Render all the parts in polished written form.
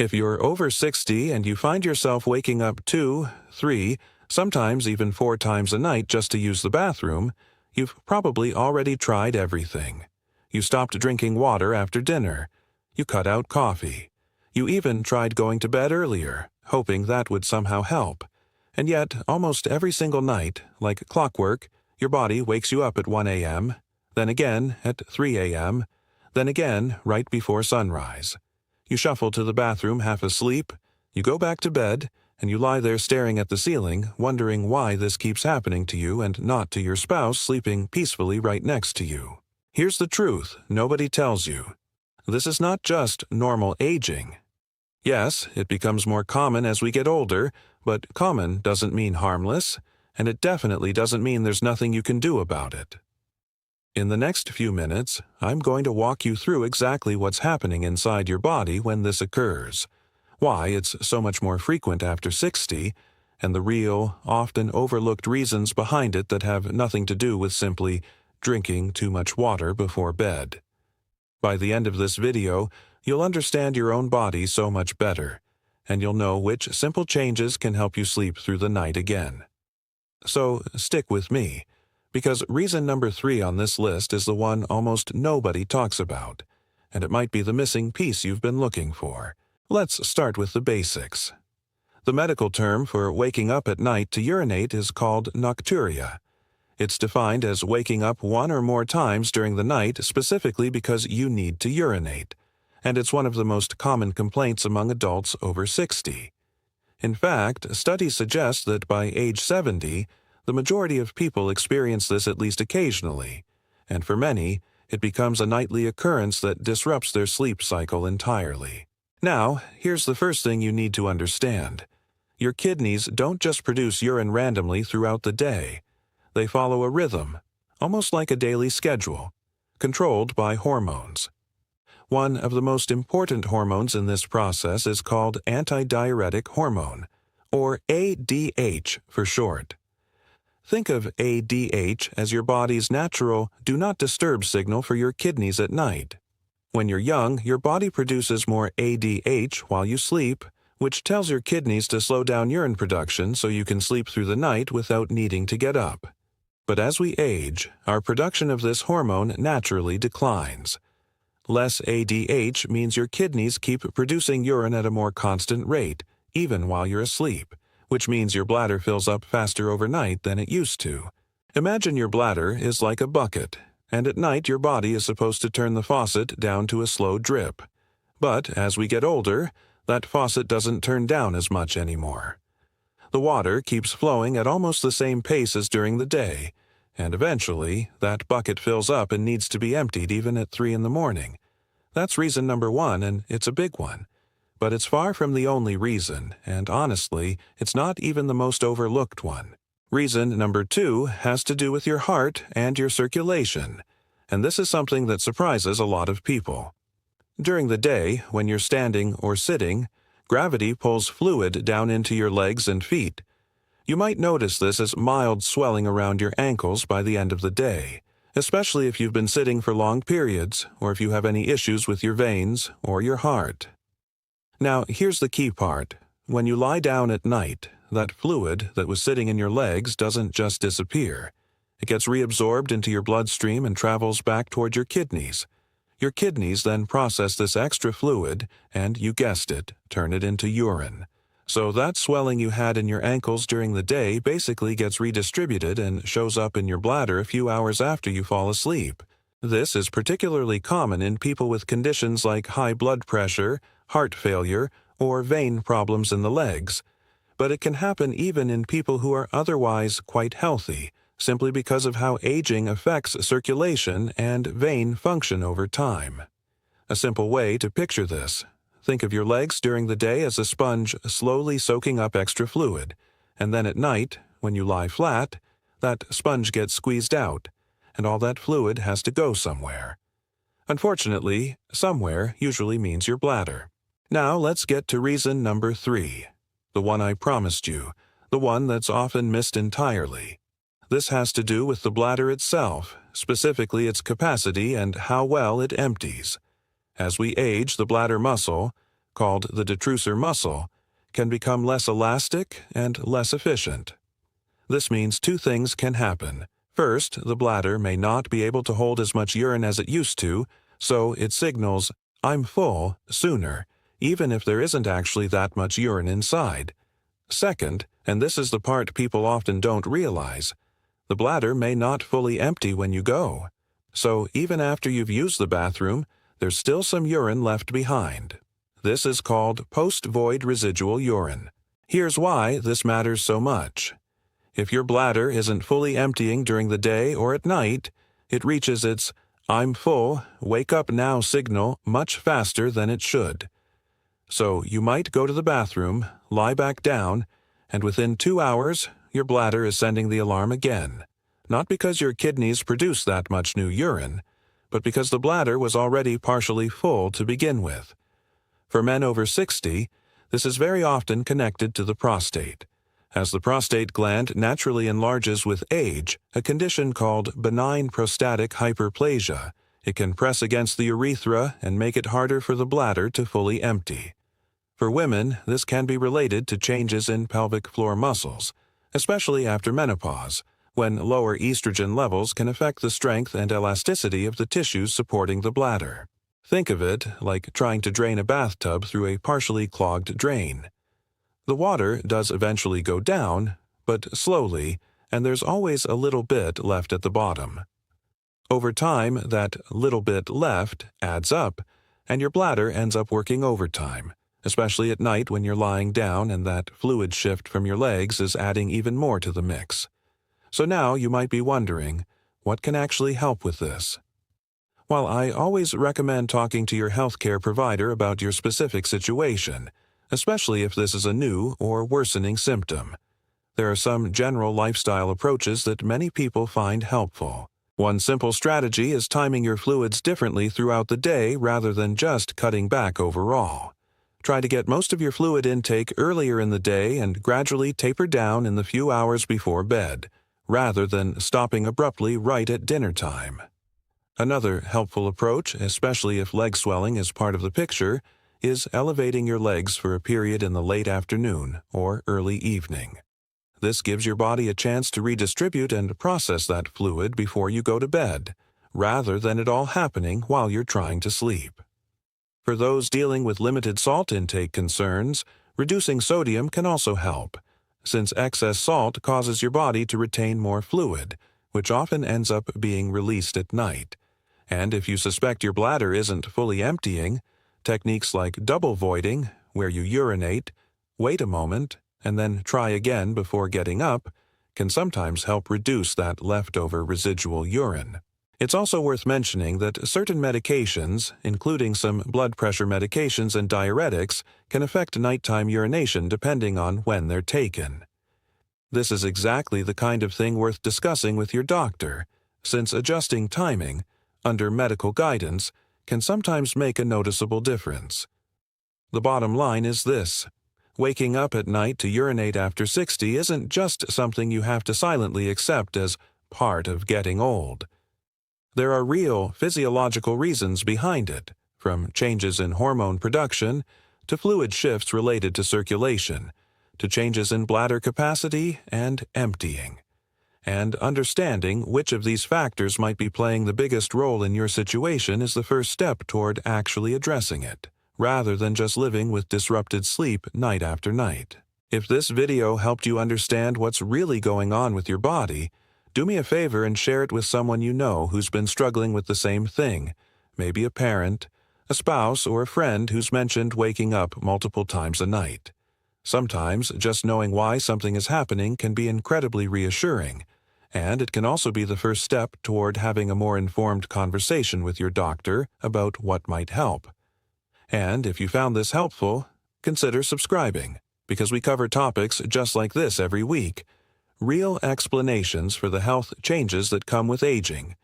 If you're over 60 and you find yourself waking up 2, 3, sometimes even 4 times a night just to use the bathroom, you've probably already tried everything. You stopped drinking water after dinner. You cut out coffee. You even tried going to bed earlier, hoping that would somehow help. And yet, almost every single night, like clockwork, your body wakes you up at 1 a.m., then again at 3 a.m., then again right before sunrise. You shuffle to the bathroom half asleep, you go back to bed, and you lie there staring at the ceiling, wondering why this keeps happening to you and not to your spouse sleeping peacefully right next to you. Here's the truth nobody tells you. This is not just normal aging. Yes, it becomes more common as we get older, but common doesn't mean harmless, and it definitely doesn't mean there's nothing you can do about it. In the next few minutes, I'm going to walk you through exactly what's happening inside your body when this occurs, why it's so much more frequent after 60, and the real, often overlooked reasons behind it that have nothing to do with simply drinking too much water before bed. By the end of this video, you'll understand your own body so much better, and you'll know which simple changes can help you sleep through the night again. So stick with me, because reason number 3 on this list is the one almost nobody talks about, and it might be the missing piece you've been looking for. Let's start with the basics. The medical term for waking up at night to urinate is called nocturia. It's defined as waking up 1 or more times during the night specifically because you need to urinate, and it's one of the most common complaints among adults over 60. In fact, studies suggest that by age 70, the majority of people experience this at least occasionally, and for many, it becomes a nightly occurrence that disrupts their sleep cycle entirely. Now, here's the first thing you need to understand. Your kidneys don't just produce urine randomly throughout the day. They follow a rhythm, almost like a daily schedule, controlled by hormones. One of the most important hormones in this process is called antidiuretic hormone, or ADH for short. Think of ADH as your body's natural do not disturb signal for your kidneys at night. When you're young, your body produces more ADH while you sleep, which tells your kidneys to slow down urine production so you can sleep through the night without needing to get up. But as we age, our production of this hormone naturally declines. Less ADH means your kidneys keep producing urine at a more constant rate, even while you're asleep, which means your bladder fills up faster overnight than it used to. Imagine your bladder is like a bucket, and at night your body is supposed to turn the faucet down to a slow drip. But as we get older, that faucet doesn't turn down as much anymore. The water keeps flowing at almost the same pace as during the day, and eventually that bucket fills up and needs to be emptied even at 3 in the morning. That's reason number 1, and it's a big one. But it's far from the only reason, and honestly, it's not even the most overlooked one. Reason number 2 has to do with your heart and your circulation, and this is something that surprises a lot of people. During the day, when you're standing or sitting, gravity pulls fluid down into your legs and feet. You might notice this as mild swelling around your ankles by the end of the day, especially if you've been sitting for long periods or if you have any issues with your veins or your heart. Now, here's the key part. When you lie down at night, that fluid that was sitting in your legs doesn't just disappear. It gets reabsorbed into your bloodstream and travels back toward your kidneys. Your kidneys then process this extra fluid and, you guessed it, turn it into urine. So that swelling you had in your ankles during the day basically gets redistributed and shows up in your bladder a few hours after you fall asleep. This is particularly common in people with conditions like high blood pressure, heart failure, or vein problems in the legs. But it can happen even in people who are otherwise quite healthy, simply because of how aging affects circulation and vein function over time. A simple way to picture this: think of your legs during the day as a sponge slowly soaking up extra fluid, and then at night, when you lie flat, that sponge gets squeezed out, and all that fluid has to go somewhere. Unfortunately, somewhere usually means your bladder. Now let's get to reason number 3, the one I promised you, the one that's often missed entirely. This has to do with the bladder itself, specifically its capacity and how well it empties. As we age, the bladder muscle, called the detrusor muscle, can become less elastic and less efficient. This means two things can happen. First, the bladder may not be able to hold as much urine as it used to, so it signals, "I'm full," sooner, even if there isn't actually that much urine inside. Second, and this is the part people often don't realize, the bladder may not fully empty when you go. So even after you've used the bathroom, there's still some urine left behind. This is called post-void residual urine. Here's why this matters so much. If your bladder isn't fully emptying during the day or at night, it reaches its "I'm full, wake up now" signal much faster than it should. So you might go to the bathroom, lie back down, and within 2 hours, your bladder is sending the alarm again. Not because your kidneys produce that much new urine, but because the bladder was already partially full to begin with. For men over 60, this is very often connected to the prostate. As the prostate gland naturally enlarges with age, a condition called benign prostatic hyperplasia, it can press against the urethra and make it harder for the bladder to fully empty. For women, this can be related to changes in pelvic floor muscles, especially after menopause, when lower estrogen levels can affect the strength and elasticity of the tissues supporting the bladder. Think of it like trying to drain a bathtub through a partially clogged drain. The water does eventually go down, but slowly, and there's always a little bit left at the bottom. Over time, that little bit left adds up, and your bladder ends up working overtime, especially at night when you're lying down and that fluid shift from your legs is adding even more to the mix. So now you might be wondering, what can actually help with this? While I always recommend talking to your healthcare provider about your specific situation, especially if this is a new or worsening symptom, there are some general lifestyle approaches that many people find helpful. One simple strategy is timing your fluids differently throughout the day rather than just cutting back overall. Try to get most of your fluid intake earlier in the day and gradually taper down in the few hours before bed, rather than stopping abruptly right at dinner time. Another helpful approach, especially if leg swelling is part of the picture, is elevating your legs for a period in the late afternoon or early evening. This gives your body a chance to redistribute and process that fluid before you go to bed, rather than it all happening while you're trying to sleep. For those dealing with limited salt intake concerns, reducing sodium can also help, since excess salt causes your body to retain more fluid, which often ends up being released at night. And if you suspect your bladder isn't fully emptying, techniques like double voiding, where you urinate, wait a moment, and then try again before getting up, can sometimes help reduce that leftover residual urine. It's also worth mentioning that certain medications, including some blood pressure medications and diuretics, can affect nighttime urination depending on when they're taken. This is exactly the kind of thing worth discussing with your doctor, since adjusting timing, under medical guidance, can sometimes make a noticeable difference. The bottom line is this: waking up at night to urinate after 60 isn't just something you have to silently accept as part of getting old. There are real physiological reasons behind it, from changes in hormone production to fluid shifts related to circulation, to changes in bladder capacity and emptying. And understanding which of these factors might be playing the biggest role in your situation is the first step toward actually addressing it, rather than just living with disrupted sleep night after night. If this video helped you understand what's really going on with your body, do me a favor and share it with someone you know who's been struggling with the same thing, maybe a parent, a spouse, or a friend who's mentioned waking up multiple times a night. Sometimes just knowing why something is happening can be incredibly reassuring, and it can also be the first step toward having a more informed conversation with your doctor about what might help. And if you found this helpful, consider subscribing, because we cover topics just like this every week. Real explanations for the health changes that come with aging,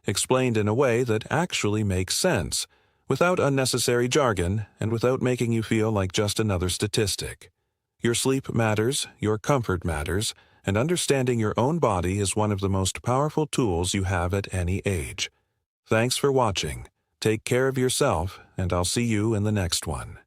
explained in a way that actually makes sense, without unnecessary jargon and without making you feel like just another statistic. Your sleep matters, your comfort matters, and understanding your own body is one of the most powerful tools you have at any age. Thanks for watching. Take care of yourself, and I'll see you in the next one.